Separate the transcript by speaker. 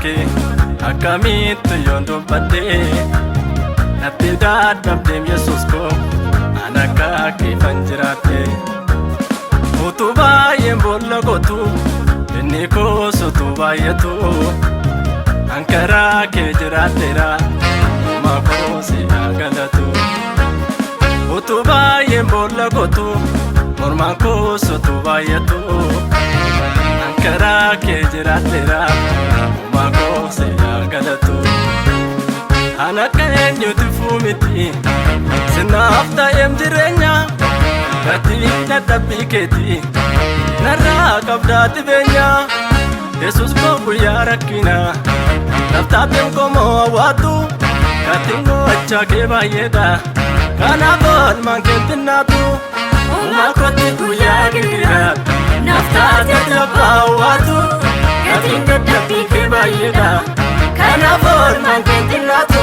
Speaker 1: ke akkamitti yoon dubbadhe natti dadhabdeem Yesuus ko an akka keefan jiraadhe utuu baay'een boolla gootu inni koos utuu baay'atu an karaa kee jiraadheera uumaa koos yaa galatu utuu baay'een boolla gootu mormaan koos utuu baay'atu an karaa kee jiraadheera uumaa koos yaa galatu an akka eenyuti fuumiti sinaaf ta'eem jireenya gatii dadhabbii keeti narraa qabdaati beenya Yesuus koo guyyaa rakkina naftaatiin komoo hawwaatu gatiin go'achaa kee baay'eedha kanaaf oolmaan keetti naatu uumaa kootti guyyaa giriiraadha naftaatiin lafa hawwaatu gatiin dadhabbii kee baay'eedha kanaaf oolmaan keetti naatu